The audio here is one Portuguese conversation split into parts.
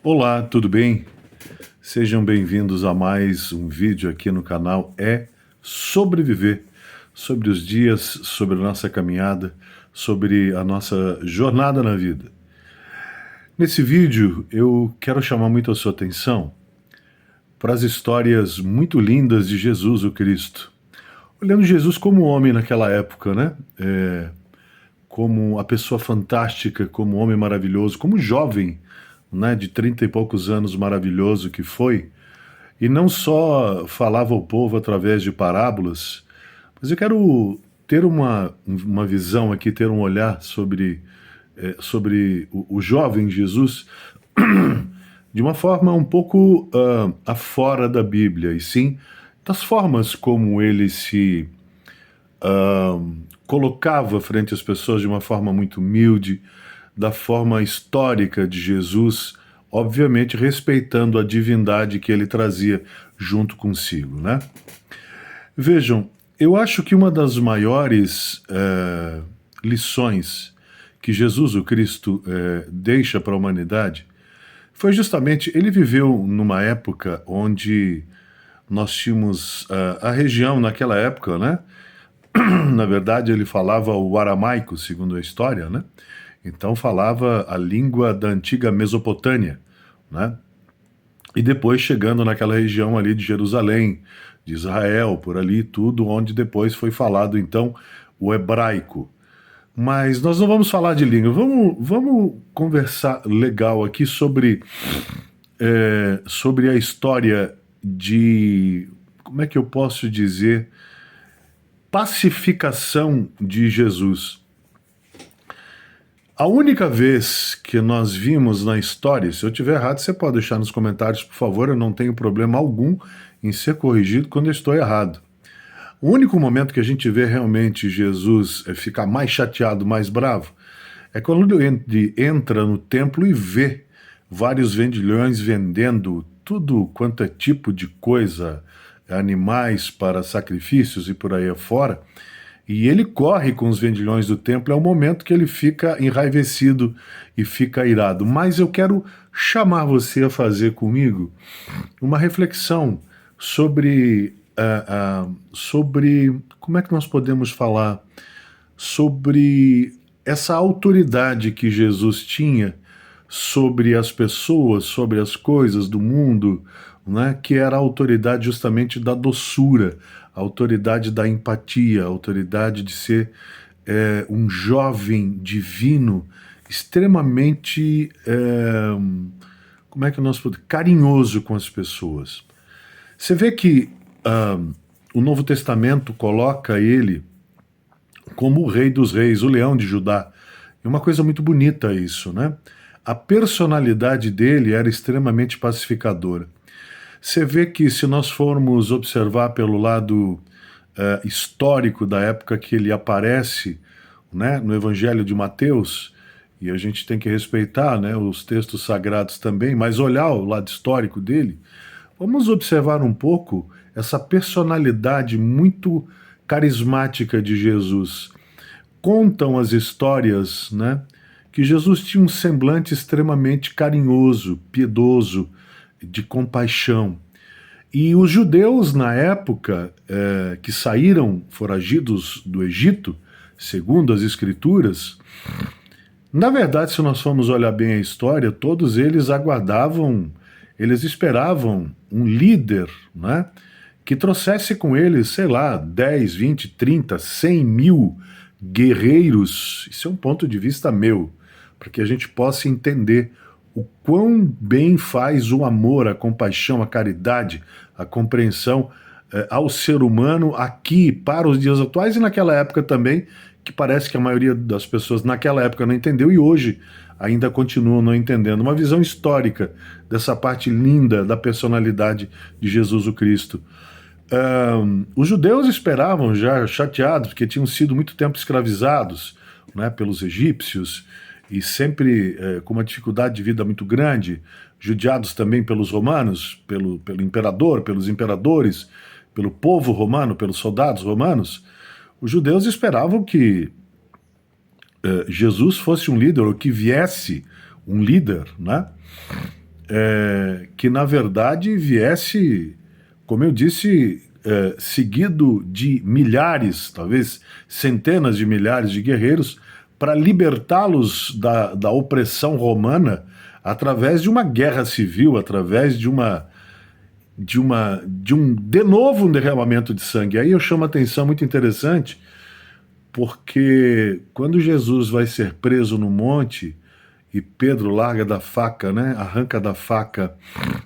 Olá, tudo bem? Sejam bem-vindos a mais um vídeo aqui no canal Sobreviver, sobre os dias, sobre a nossa caminhada, sobre a nossa jornada na vida. Nesse vídeo eu quero chamar muito a sua atenção para as histórias muito lindas de Jesus, o Cristo. Olhando Jesus como homem naquela época, né? Como a pessoa fantástica, como homem maravilhoso, como jovem, né, de 30 e poucos anos maravilhoso que foi, e não só falava ao povo através de parábolas, mas eu quero ter uma visão aqui, ter um olhar sobre o jovem Jesus de uma forma um pouco afora da Bíblia, e sim das formas como ele se colocava frente às pessoas de uma forma muito humilde, da forma histórica de Jesus, obviamente respeitando a divindade que ele trazia junto consigo, né? Vejam, eu acho que uma das maiores lições que Jesus, o Cristo, deixa para a humanidade foi justamente, ele viveu numa época onde nós tínhamos a região naquela época, né? Na verdade, ele falava o aramaico, segundo a história, né? Então falava a língua da antiga Mesopotâmia, né? E depois chegando naquela região ali de Jerusalém, de Israel, por ali tudo, onde depois foi falado então o hebraico. Mas nós não vamos falar de língua, vamos conversar legal aqui sobre a história de, como é que eu posso dizer, pacificação de Jesus. A única vez que nós vimos na história, se eu estiver errado, você pode deixar nos comentários, por favor, eu não tenho problema algum em ser corrigido quando eu estou errado. O único momento que a gente vê realmente Jesus ficar mais chateado, mais bravo, é quando ele entra no templo e vê vários vendilhões vendendo tudo quanto é tipo de coisa, animais para sacrifícios e por aí afora, e ele corre com os vendilhões do templo, é o momento que ele fica enraivecido e fica irado. Mas eu quero chamar você a fazer comigo uma reflexão sobre como é que nós podemos falar sobre essa autoridade que Jesus tinha sobre as pessoas, sobre as coisas do mundo, né, que era a autoridade justamente da doçura, a autoridade da empatia, a autoridade de ser um jovem divino extremamente, como é que nós podemos, carinhoso com as pessoas. Você vê que o Novo Testamento coloca ele como o rei dos reis, o leão de Judá. É uma coisa muito bonita isso, né? A personalidade dele era extremamente pacificadora. Você vê que, se nós formos observar pelo lado histórico da época que ele aparece, né, no Evangelho de Mateus, e a gente tem que respeitar, né, os textos sagrados também, mas olhar o lado histórico dele, vamos observar um pouco essa personalidade muito carismática de Jesus. Contam as histórias, né, que Jesus tinha um semblante extremamente carinhoso, piedoso, de compaixão. E os judeus, na época, que saíram foragidos do Egito, segundo as Escrituras, na verdade, se nós formos olhar bem a história, todos eles aguardavam, eles esperavam um líder, né, que trouxesse com eles, sei lá, 10, 20, 30, 100 mil guerreiros. Isso é um ponto de vista meu, para que a gente possa entender o quão bem faz o amor, a compaixão, a caridade, a compreensão ao ser humano aqui, para os dias atuais e naquela época também, que parece que a maioria das pessoas naquela época não entendeu e hoje ainda continuam não entendendo. Uma visão histórica dessa parte linda da personalidade de Jesus o Cristo. Os judeus esperavam, já chateados, porque tinham sido muito tempo escravizados, né, pelos egípcios, e sempre com uma dificuldade de vida muito grande, judiados também pelos romanos, pelo imperador, pelos imperadores, pelo povo romano, pelos soldados romanos. Os judeus esperavam que Jesus fosse um líder, ou que viesse um líder, né, que na verdade viesse, como eu disse, seguido de milhares, talvez centenas de milhares de guerreiros, para libertá-los da opressão romana através de uma guerra civil, através de novo um derramamento de sangue. Aí eu chamo a atenção muito interessante, porque quando Jesus vai ser preso no monte e Pedro larga da faca, né, arranca da faca,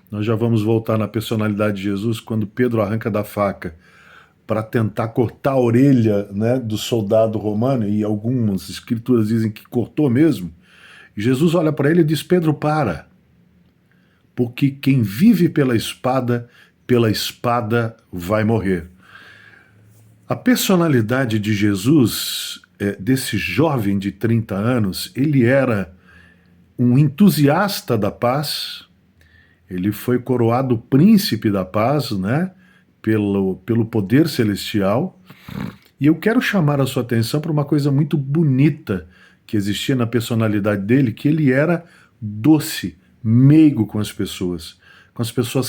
nós já vamos voltar na personalidade de Jesus, quando Pedro arranca da faca para tentar cortar a orelha, né, do soldado romano, e algumas escrituras dizem que cortou mesmo, Jesus olha para ele e diz: Pedro, para, porque quem vive pela espada vai morrer. A personalidade de Jesus, desse jovem de 30 anos, ele era um entusiasta da paz, ele foi coroado príncipe da paz, né, pelo poder celestial. E eu quero chamar a sua atenção para uma coisa muito bonita que existia na personalidade dele, que ele era doce, meigo com as pessoas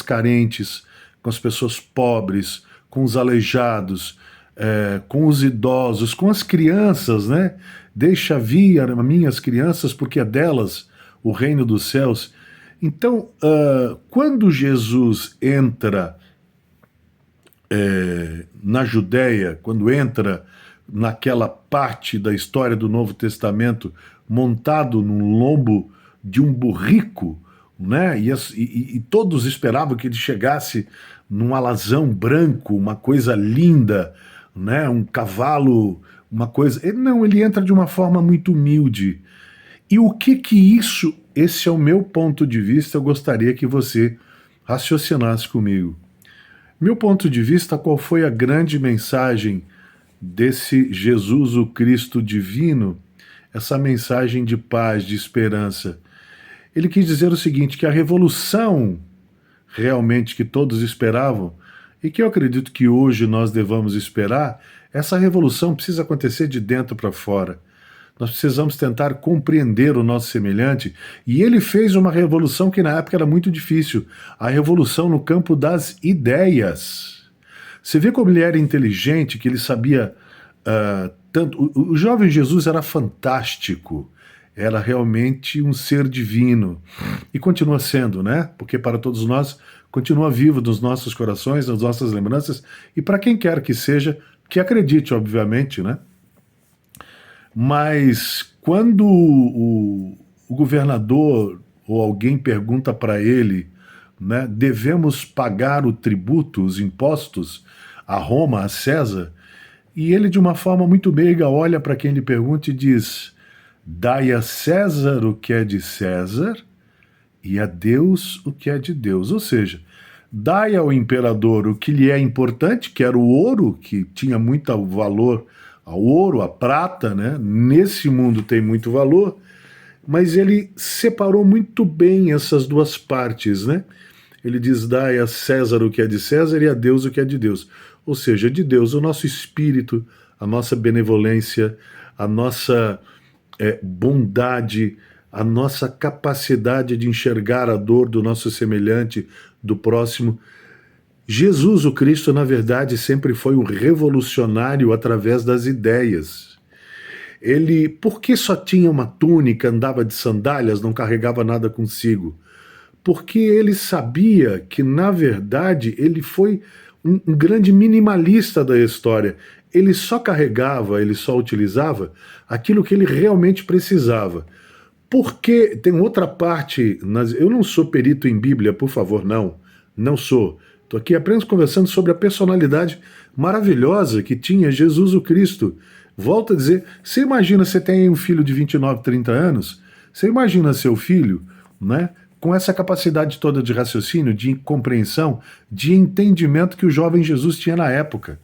carentes, com as pessoas pobres, com os aleijados, com os idosos, com as crianças, né? Deixa vir a minhas crianças, porque é delas o reino dos céus. Então, quando Jesus entra na Judéia, quando entra naquela parte da história do Novo Testamento, montado num lombo de um burrico, né? E todos esperavam que ele chegasse num alazão branco, uma coisa linda, né? Um cavalo, uma coisa. Não, ele entra de uma forma muito humilde. E o que isso, esse é o meu ponto de vista, eu gostaria que você raciocinasse comigo. Meu ponto de vista, qual foi a grande mensagem desse Jesus, o Cristo divino, essa mensagem de paz, de esperança? Ele quis dizer o seguinte, que a revolução realmente que todos esperavam, e que eu acredito que hoje nós devamos esperar, essa revolução precisa acontecer de dentro para fora. Nós precisamos tentar compreender o nosso semelhante, e ele fez uma revolução que na época era muito difícil, a revolução no campo das ideias. Você vê como ele era inteligente, que ele sabia tanto. O jovem Jesus era fantástico, era realmente um ser divino, e continua sendo, né? Porque para todos nós continua vivo nos nossos corações, nas nossas lembranças, e para quem quer que seja, que acredite, obviamente, né? Mas quando o governador ou alguém pergunta para ele, né, devemos pagar o tributo, os impostos a Roma, a César, e ele de uma forma muito meiga olha para quem lhe pergunta e diz: dai a César o que é de César e a Deus o que é de Deus. Ou seja, dai ao imperador o que lhe é importante, que era o ouro, que tinha muito valor, ao ouro, a prata, né? Nesse mundo tem muito valor, mas ele separou muito bem essas duas partes, né? Ele diz: dai a César o que é de César e a Deus o que é de Deus. Ou seja, de Deus o nosso espírito, a nossa benevolência, a nossa bondade, a nossa capacidade de enxergar a dor do nosso semelhante, do próximo. Jesus, o Cristo, na verdade, sempre foi um revolucionário através das ideias. Ele, por que só tinha uma túnica, andava de sandálias, não carregava nada consigo? Porque ele sabia que, na verdade, ele foi um grande minimalista da história. Ele só carregava, ele só utilizava aquilo que ele realmente precisava. Porque tem outra parte, eu não sou perito em Bíblia, por favor, não sou. Estou aqui apenas conversando sobre a personalidade maravilhosa que tinha Jesus o Cristo. Volto a dizer, você imagina, você tem um filho de 29, 30 anos, você imagina seu filho, né, com essa capacidade toda de raciocínio, de compreensão, de entendimento que o jovem Jesus tinha na época.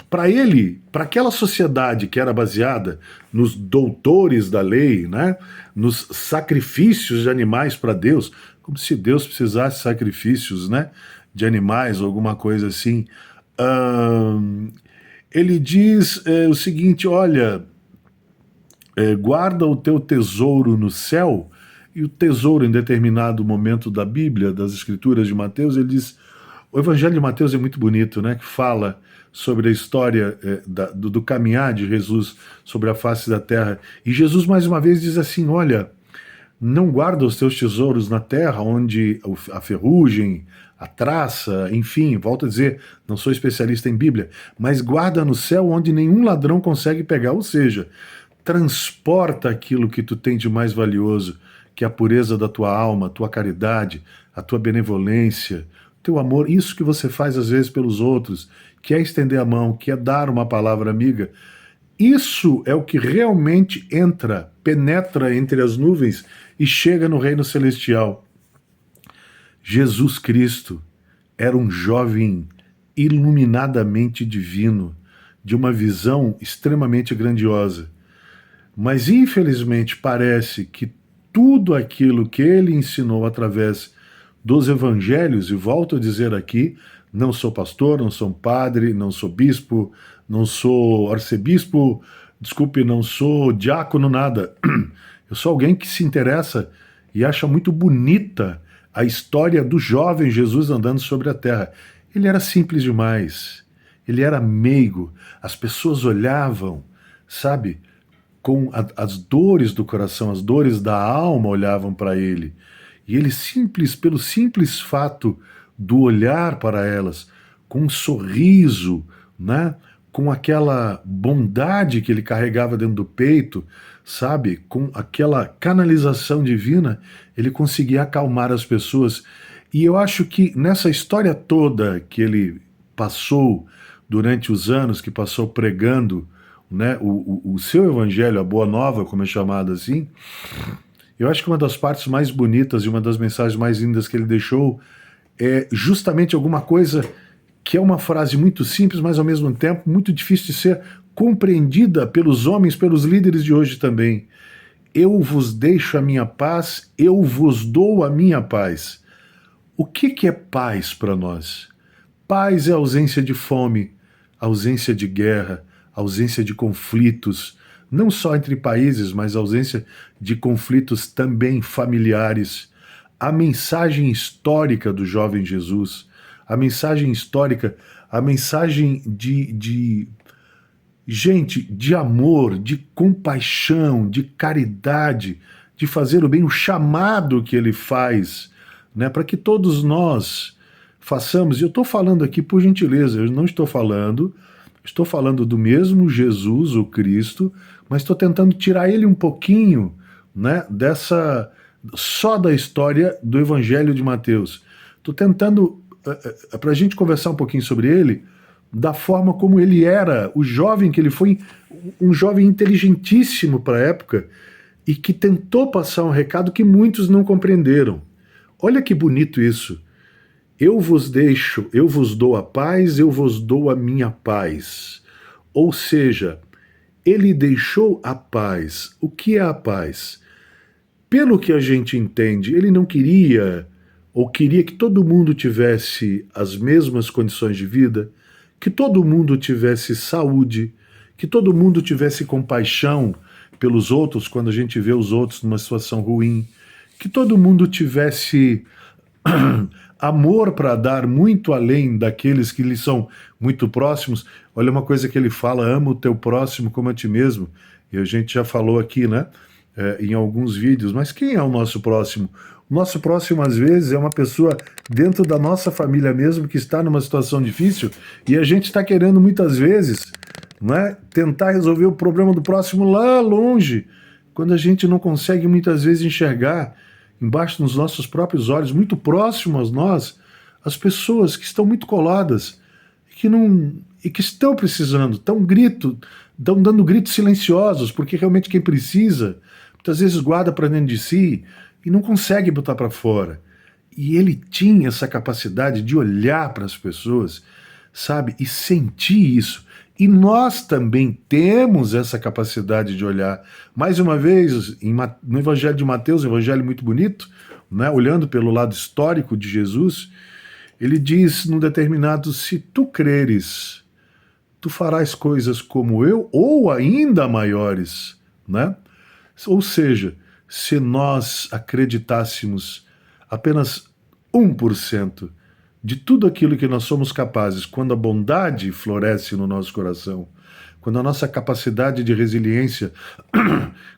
Para ele, para aquela sociedade que era baseada nos doutores da lei, né, nos sacrifícios de animais para Deus, como se Deus precisasse de sacrifícios, né, de animais ou alguma coisa assim. Ele diz o seguinte: olha, guarda o teu tesouro no céu, E o tesouro, em determinado momento da Bíblia, das Escrituras de Mateus, ele diz, o Evangelho de Mateus é muito bonito, né? Que fala sobre a história do caminhar de Jesus sobre a face da terra. E Jesus, mais uma vez, diz assim, olha, não guarda os teus tesouros na terra, onde a ferrugem, a traça, enfim, volto a dizer, não sou especialista em Bíblia, mas guarda no céu onde nenhum ladrão consegue pegar. Ou seja, transporta aquilo que tu tem de mais valioso, que é a pureza da tua alma, a tua caridade, a tua benevolência, teu amor, isso que você faz às vezes pelos outros, que é estender a mão, que é dar uma palavra amiga. Isso é o que realmente entra, penetra entre as nuvens e chega no reino celestial. Jesus Cristo era um jovem iluminadamente divino, de uma visão extremamente grandiosa. Mas infelizmente parece que tudo aquilo que ele ensinou através dos evangelhos, e volto a dizer aqui, não sou pastor, não sou padre, não sou bispo, não sou arcebispo, desculpe, não sou diácono, nada. Eu sou alguém que se interessa e acha muito bonita a história do jovem Jesus andando sobre a terra. Ele era simples demais, ele era meigo, as pessoas olhavam, sabe, com as dores do coração, as dores da alma olhavam para ele. E ele simples, pelo simples fato do olhar para elas, com um sorriso, né? Com aquela bondade que ele carregava dentro do peito, sabe? Com aquela canalização divina, ele conseguia acalmar as pessoas. E eu acho que nessa história toda que ele passou durante os anos que passou pregando, né, o seu evangelho, a Boa Nova, como é chamado assim, eu acho que uma das partes mais bonitas e uma das mensagens mais lindas que ele deixou é justamente alguma coisa que é uma frase muito simples, mas ao mesmo tempo muito difícil de ser compreendida pelos homens, pelos líderes de hoje também. Eu vos deixo a minha paz, eu vos dou a minha paz. O que é paz para nós? Paz é ausência de fome, ausência de guerra, ausência de conflitos, não só entre países, mas ausência de conflitos também familiares. A mensagem histórica do jovem Jesus, a mensagem histórica, a mensagem gente, de amor, de compaixão, de caridade, de fazer o bem, o chamado que ele faz, né, para que todos nós façamos. E eu estou falando aqui por gentileza, eu não estou falando do mesmo Jesus, o Cristo, mas estou tentando tirar ele um pouquinho, né, só da história do Evangelho de Mateus. Estou tentando, para a gente conversar um pouquinho sobre ele, da forma como ele era, o jovem que ele foi, um jovem inteligentíssimo para a época, e que tentou passar um recado que muitos não compreenderam. Olha que bonito isso. Eu vos deixo, eu vos dou a paz, eu vos dou a minha paz. Ou seja, ele deixou a paz. O que é a paz? Pelo que a gente entende, ele não queria, ou queria que todo mundo tivesse as mesmas condições de vida, que todo mundo tivesse saúde, que todo mundo tivesse compaixão pelos outros quando a gente vê os outros numa situação ruim, que todo mundo tivesse amor para dar muito além daqueles que lhe são muito próximos. Olha uma coisa que ele fala, ama o teu próximo como a ti mesmo, e a gente já falou aqui, né, em alguns vídeos, mas quem é o nosso próximo? O nosso próximo, às vezes, é uma pessoa dentro da nossa família mesmo que está numa situação difícil e a gente está querendo muitas vezes, né, tentar resolver o problema do próximo lá longe, quando a gente não consegue muitas vezes enxergar embaixo dos nossos próprios olhos, muito próximo a nós, as pessoas que estão muito coladas e que estão precisando, estão dando gritos silenciosos, porque realmente quem precisa, muitas vezes guarda para dentro de si e não consegue botar para fora. E ele tinha essa capacidade de olhar para as pessoas, sabe, e sentir isso. E nós também temos essa capacidade de olhar. Mais uma vez, no Evangelho de Mateus, um evangelho muito bonito, né, olhando pelo lado histórico de Jesus, ele diz num determinado, se tu creres, tu farás coisas como eu, ou ainda maiores, né? Ou seja, se nós acreditássemos apenas 1% de tudo aquilo que nós somos capazes, quando a bondade floresce no nosso coração, quando a nossa capacidade de resiliência,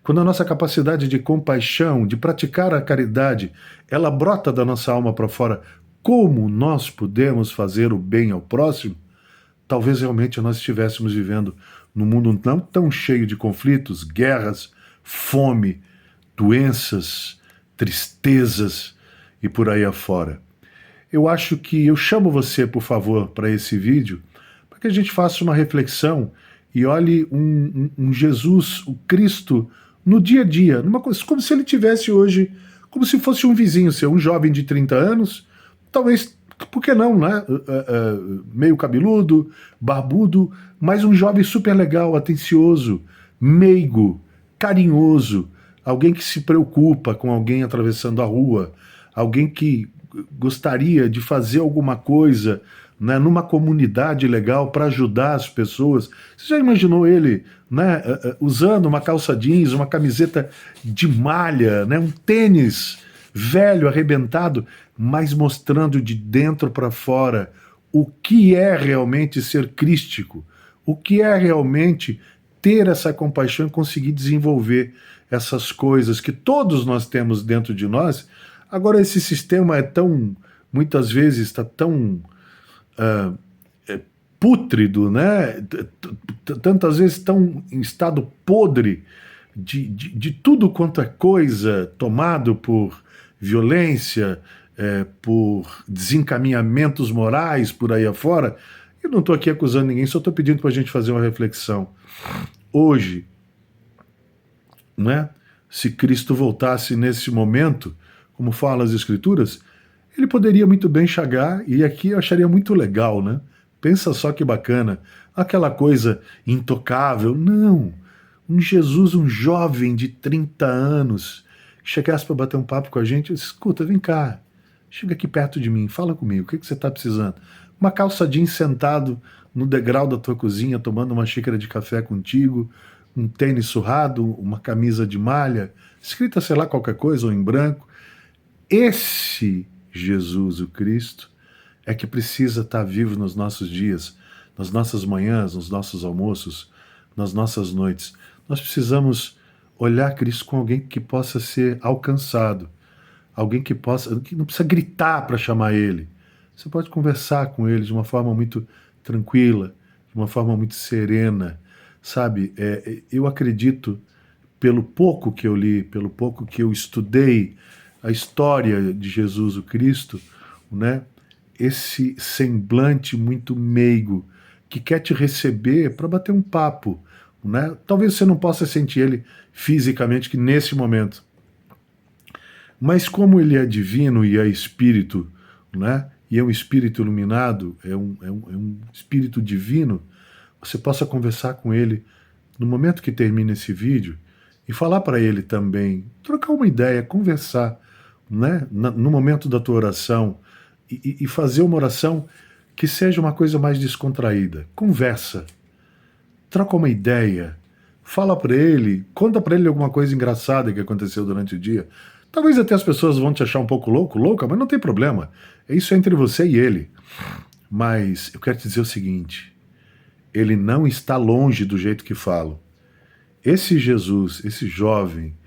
quando a nossa capacidade de compaixão, de praticar a caridade, ela brota da nossa alma para fora, como nós podemos fazer o bem ao próximo? Talvez realmente nós estivéssemos vivendo num mundo não tão cheio de conflitos, guerras, fome, doenças, tristezas e por aí afora. Eu acho que eu chamo você, por favor, para esse vídeo, para que a gente faça uma reflexão e olhe um Jesus, o Cristo, no dia a dia, numa coisa, como se ele tivesse hoje, como se fosse um vizinho seu, um jovem de 30 anos, talvez, por que não, né? Meio cabeludo, barbudo, mas um jovem super legal, atencioso, meigo, carinhoso, alguém que se preocupa com alguém atravessando a rua, alguém que gostaria de fazer alguma coisa, né, numa comunidade legal para ajudar as pessoas. Você já imaginou ele, né, usando uma calça jeans, uma camiseta de malha, né, um tênis velho, arrebentado, mas mostrando de dentro para fora o que é realmente ser crístico, o que é realmente ter essa compaixão e conseguir desenvolver essas coisas que todos nós temos dentro de nós. Agora, esse sistema é tão, muitas vezes, está tão pútrido, né? Tantas vezes tão em estado podre de tudo quanto é coisa, tomado por violência, por desencaminhamentos morais por aí afora. Eu não estou aqui acusando ninguém, só estou pedindo para a gente fazer uma reflexão. Hoje, né, se Cristo voltasse nesse momento, como falam as Escrituras, ele poderia muito bem chegar, e aqui eu acharia muito legal, né? Pensa só que bacana, aquela coisa intocável. Não, um Jesus, um jovem de 30 anos, chegasse para bater um papo com a gente, escuta, vem cá, chega aqui perto de mim, fala comigo, o que você está precisando? Uma calça jeans sentado no degrau da tua cozinha, tomando uma xícara de café contigo, um tênis surrado, uma camisa de malha, escrita, sei lá, qualquer coisa, ou em branco. Esse Jesus, o Cristo, é que precisa estar vivo nos nossos dias, nas nossas manhãs, nos nossos almoços, nas nossas noites. Nós precisamos olhar Cristo com alguém que possa ser alcançado, alguém que não precisa gritar para chamar Ele. Você pode conversar com Ele de uma forma muito tranquila, de uma forma muito serena, sabe? Eu acredito, pelo pouco que eu li, pelo pouco que eu estudei a história de Jesus o Cristo, né? Esse semblante muito meigo que quer te receber para bater um papo, né? Talvez você não possa sentir ele fisicamente que nesse momento, mas como ele é divino e é espírito, né? E é um espírito iluminado, é um espírito divino, você possa conversar com ele no momento que termina esse vídeo e falar para ele também, trocar uma ideia, conversar, né? No momento da tua oração, e fazer uma oração que seja uma coisa mais descontraída. Conversa, troca uma ideia, fala para ele, conta para ele alguma coisa engraçada que aconteceu durante o dia. Talvez até as pessoas vão te achar um pouco louca, mas não tem problema. Isso é entre você e ele. Mas eu quero te dizer o seguinte, ele não está longe do jeito que falo. Esse Jesus, esse jovem,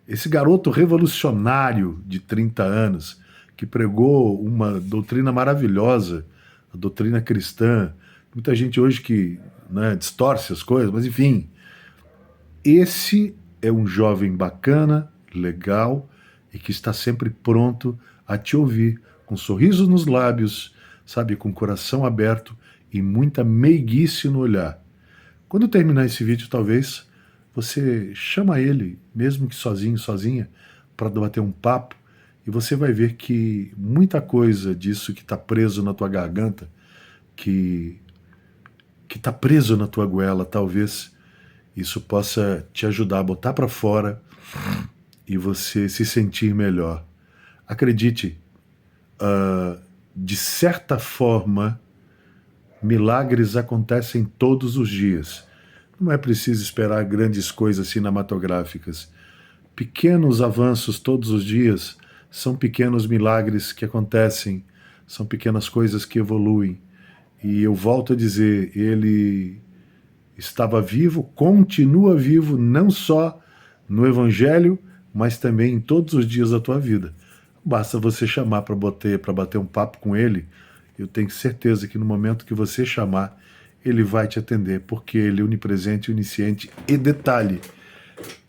esse garoto revolucionário de 30 anos, que pregou uma doutrina maravilhosa, a doutrina cristã, muita gente hoje que, né, distorce as coisas, mas enfim, esse é um jovem bacana, legal, e que está sempre pronto a te ouvir, com sorriso nos lábios, sabe, com o coração aberto e muita meiguice no olhar. Quando terminar esse vídeo, talvez você chama ele, mesmo que sozinho, sozinha, para bater um papo, e você vai ver que muita coisa disso que está preso na tua garganta, que está preso na tua goela, talvez isso possa te ajudar a botar para fora e você se sentir melhor. Acredite, de certa forma, milagres acontecem todos os dias. Não é preciso esperar grandes coisas cinematográficas. Pequenos avanços todos os dias são pequenos milagres que acontecem, são pequenas coisas que evoluem. E eu volto a dizer, ele estava vivo, continua vivo, não só no Evangelho, mas também em todos os dias da tua vida. Basta você chamar para bater um papo com ele. Eu tenho certeza que no momento que você chamar, ele vai te atender, porque ele é onipresente, onisciente. E detalhe,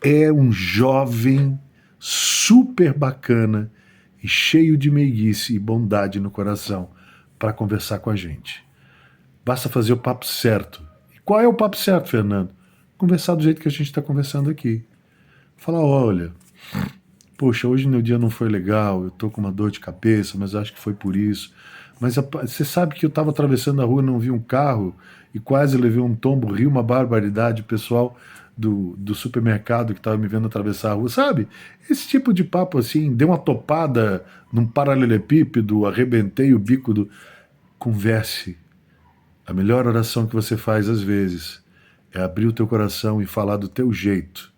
é um jovem super bacana e cheio de meiguice e bondade no coração para conversar com a gente. Basta fazer o papo certo. E qual é o papo certo, Fernando? Conversar do jeito que a gente está conversando aqui. Falar, olha, poxa, hoje meu dia não foi legal, eu tô com uma dor de cabeça, mas acho que foi por isso. Mas você sabe que eu estava atravessando a rua, não vi um carro e quase levei um tombo, ri uma barbaridade, o pessoal do supermercado que estava me vendo atravessar a rua, sabe? Esse tipo de papo assim, dei uma topada num paralelepípedo, arrebentei o bico do... Converse. A melhor oração que você faz às vezes é abrir o teu coração e falar do teu jeito,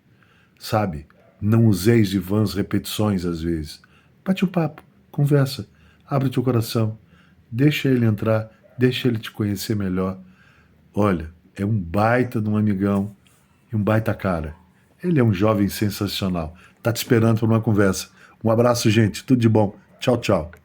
sabe? Não useis de vãs repetições às vezes. Bate o papo, conversa, abre o teu coração, deixa ele entrar, deixa ele te conhecer melhor. Olha, é um baita de um amigão e um baita cara. Ele é um jovem sensacional. Tá te esperando para uma conversa. Um abraço, gente. Tudo de bom. Tchau, tchau.